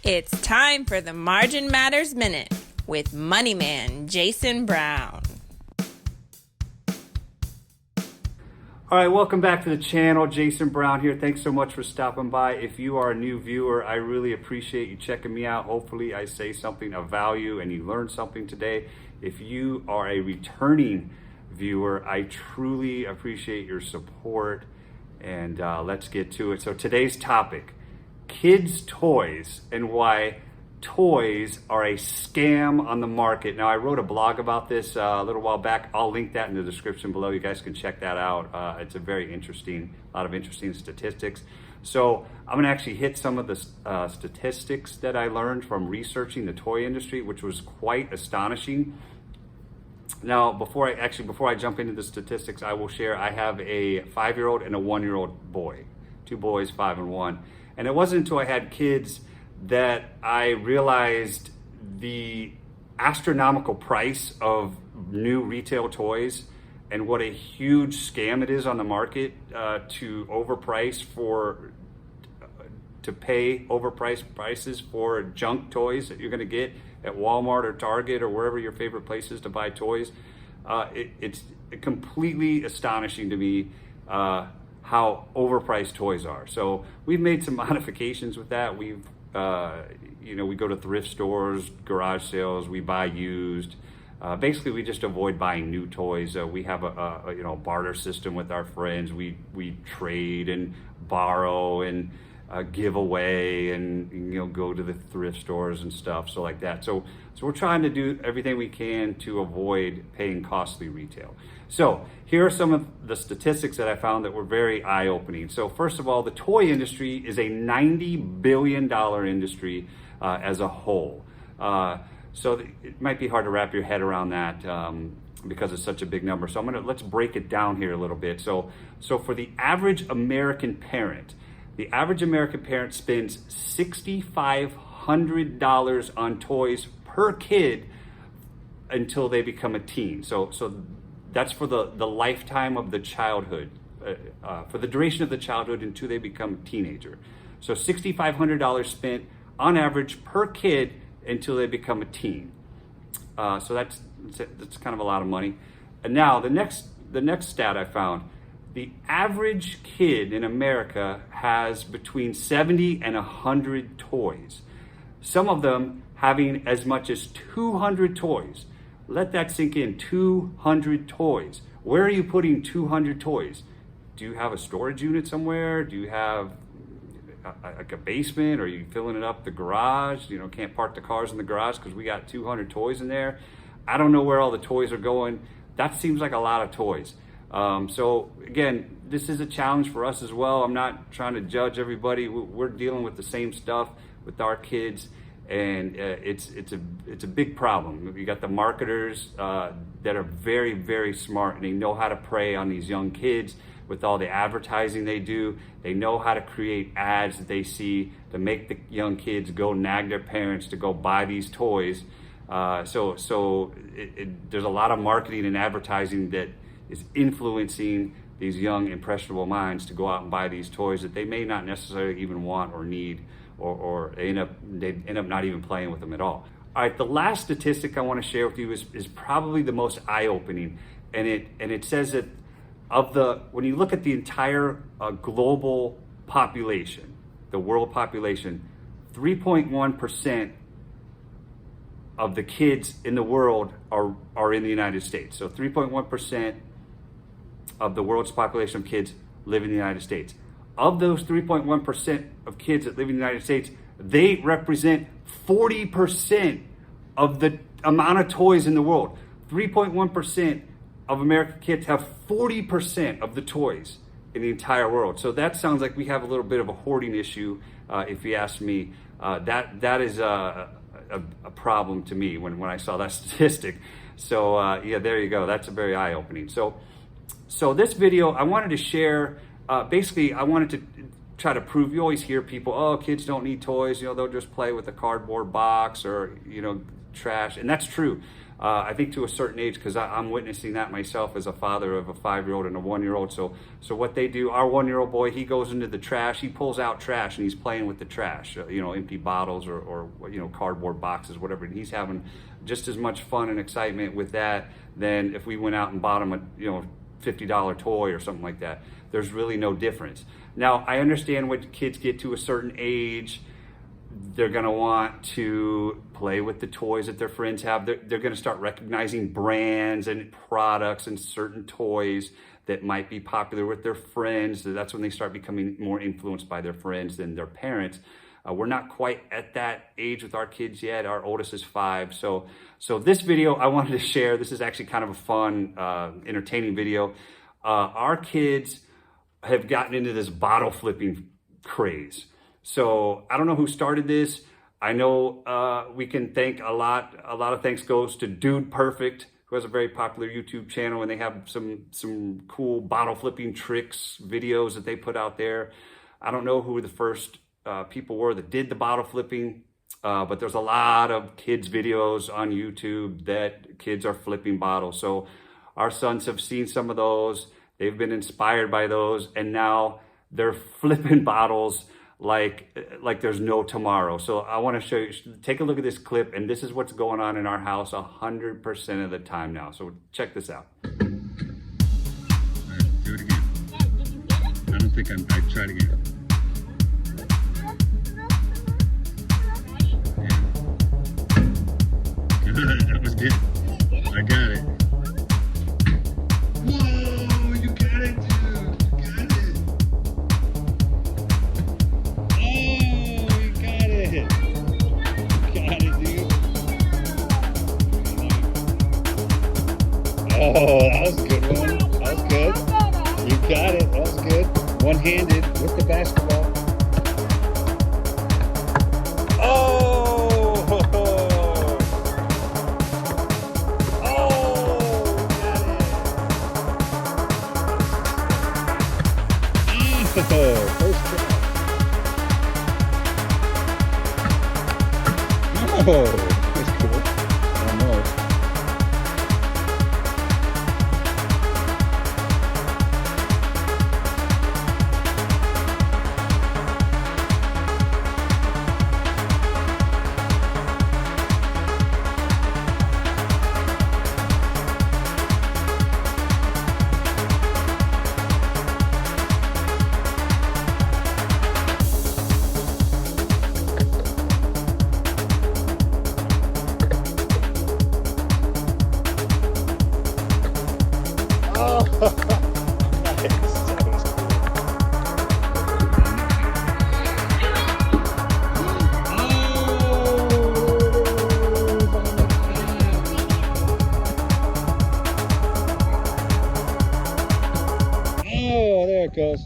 It's time for the Margin Matters Minute with Money Man Jason Brown. All right, welcome back to the channel. Jason Brown here. Thanks so much for stopping by. If you are a new viewer, I really appreciate you checking me out. Hopefully I say something of value and you learned something today. If you are a returning viewer, I truly appreciate your support, and let's get to it. So today's topic, kids' toys and why toys are a scam on the market. Now, I wrote a blog about this a little while back. I'll link that in the description below. You guys can check that out. It's a very interesting, a lot of interesting statistics. So I'm gonna actually hit some of the statistics that I learned from researching the toy industry, which was quite astonishing. Now, before I jump into the statistics, I will share I have a 5-year-old and a 1-year-old boy, 2 boys, 5 and 1. And it wasn't until I had kids that I realized the astronomical price of new retail toys and what a huge scam it is on the market to pay overpriced prices for junk toys that you're going to get at Walmart or Target or wherever your favorite place is to buy toys. It's completely astonishing to me how overpriced toys are. So we've made some modifications with that. We go to thrift stores, garage sales, we buy used. Basically, we just avoid buying new toys. We have a barter system with our friends. We trade and borrow and give away and go to the thrift stores and stuff, so like that. So we're trying to do everything we can to avoid paying costly retail. So here are some of the statistics that I found that were very eye-opening. So first of all, the toy industry is a $90 billion industry as a whole. So it might be hard to wrap your head around that because it's such a big number. So let's break it down here a little bit. So for the average American parent, spends $6,500 on toys per kid until they become a teen. So that's for the lifetime of the childhood, for the duration of the childhood until they become a teenager. So $6,500 spent on average per kid until they become a teen. So that's kind of a lot of money. And now the next stat I found, the average kid in America has between 70 and 100 toys. Some of them having as much as 200 toys. Let that sink in, 200 toys. Where are you putting 200 toys? Do you have a storage unit somewhere? Do you have like a basement? Or are you filling it up the garage? Can't park the cars in the garage because we got 200 toys in there. I don't know where all the toys are going. That seems like a lot of toys. So again, this is a challenge for us as well. I'm not trying to judge everybody. We're dealing with the same stuff with our kids, and it's a big problem. You got the marketers that are very, very smart, and they know how to prey on these young kids with all the advertising they do. They know how to create ads that they see to make the young kids go nag their parents to go buy these toys. So there's a lot of marketing and advertising that is influencing these young impressionable minds to go out and buy these toys that they may not necessarily even want or need, or they end up not even playing with them at all. All right, the last statistic I want to share with you is probably the most eye-opening, and it says that when you look at the entire global population, the world population, 3.1% of the kids in the world are in the United States. So 3.1% of the world's population of kids live in the United States. Of those 3.1% of kids that live in the United States, they represent 40% of the amount of toys in the world. 3.1% of American kids have 40% of the toys in the entire world. So that sounds like we have a little bit of a hoarding issue, if you ask me. That is a problem to me when I saw that statistic. So yeah, there you go. That's a very eye-opening. So this video, I wanted to share, basically I wanted to try to prove, you always hear people, oh, kids don't need toys, they'll just play with a cardboard box or, trash. And that's true. I think to a certain age, because I'm witnessing that myself as a father of a 5-year-old and a 1-year-old. So what they do, our 1-year-old boy, he goes into the trash, he pulls out trash and he's playing with the trash, empty bottles or cardboard boxes, whatever. And he's having just as much fun and excitement with that than if we went out and bought him a $50 toy or something like that. There's really no difference. Now, I understand when kids get to a certain age, they're going to want to play with the toys that their friends have. They're going to start recognizing brands and products and certain toys that might be popular with their friends. That's when they start becoming more influenced by their friends than their parents. We're not quite at that age with our kids yet. Our oldest is 5. So this video I wanted to share. This is actually kind of a fun, entertaining video. Our kids have gotten into this bottle flipping craze. So I don't know who started this. I know we can thank a lot of thanks goes to Dude Perfect, who has a very popular YouTube channel, and they have some cool bottle flipping tricks, videos that they put out there. I don't know who the first people were that did the bottle flipping, but there's a lot of kids videos on YouTube that kids are flipping bottles. So our sons have seen some of those. They've been inspired by those, and now they're flipping bottles like there's no tomorrow. So I want to show you, take a look at this clip, and this is what's going on in our house 100% of the time now. So check this out. All right, do it again. I don't think I tried again. Yeah. That was good. I got it. Whoa, you got it, dude. You got it. Oh, you got it. Got it, dude. Oh, that was a good one. That was good. You got it. That was good. One-handed with the basketball. Oh! First try. Oh, that's cool. Almost. Oh, there it goes.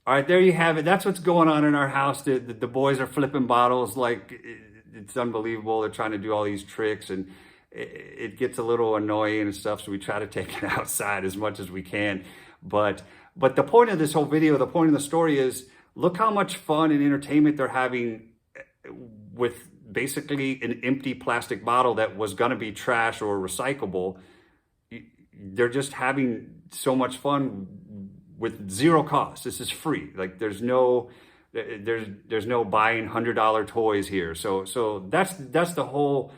All right, there you have it. That's what's going on in our house. The boys are flipping bottles like it's unbelievable. They're trying to do all these tricks, and it gets a little annoying and stuff, so we try to take it outside as much as we can. But the point of this whole video, the point of the story is, look how much fun and entertainment they're having with basically an empty plastic bottle that was going to be trash or recyclable. They're just having so much fun with zero cost. This is free. Like there's no buying $100 toys here. So that's the whole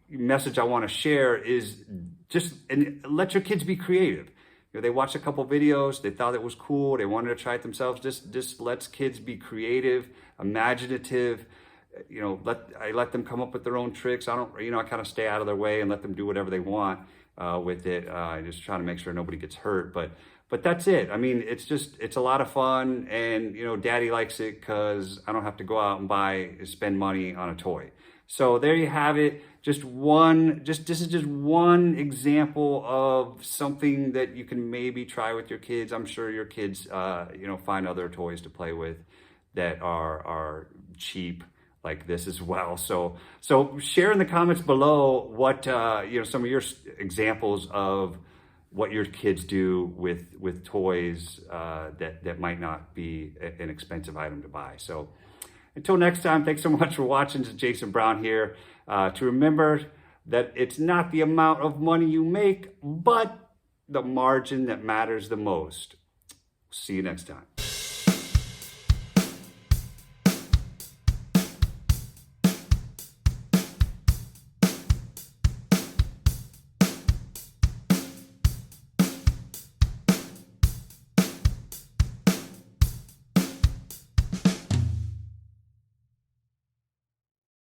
message I want to share, is just and let your kids be creative. They watched a couple videos, they thought it was cool, they wanted to try it themselves. Just lets kids be creative, imaginative. I let them come up with their own tricks. I kind of stay out of their way and let them do whatever they want with it. I just try to make sure nobody gets hurt. But that's it. I mean, it's a lot of fun, and Daddy likes it because I don't have to go out and spend money on a toy. So there you have it. This is just one example of something that you can maybe try with your kids. I'm sure your kids, find other toys to play with that are cheap like this as well. So share in the comments below what some of your examples of what your kids do with toys that might not be an expensive item to buy. So until next time, thanks so much for watching. This is Jason Brown here. To remember, that it's not the amount of money you make, but the margin that matters the most. See you next time.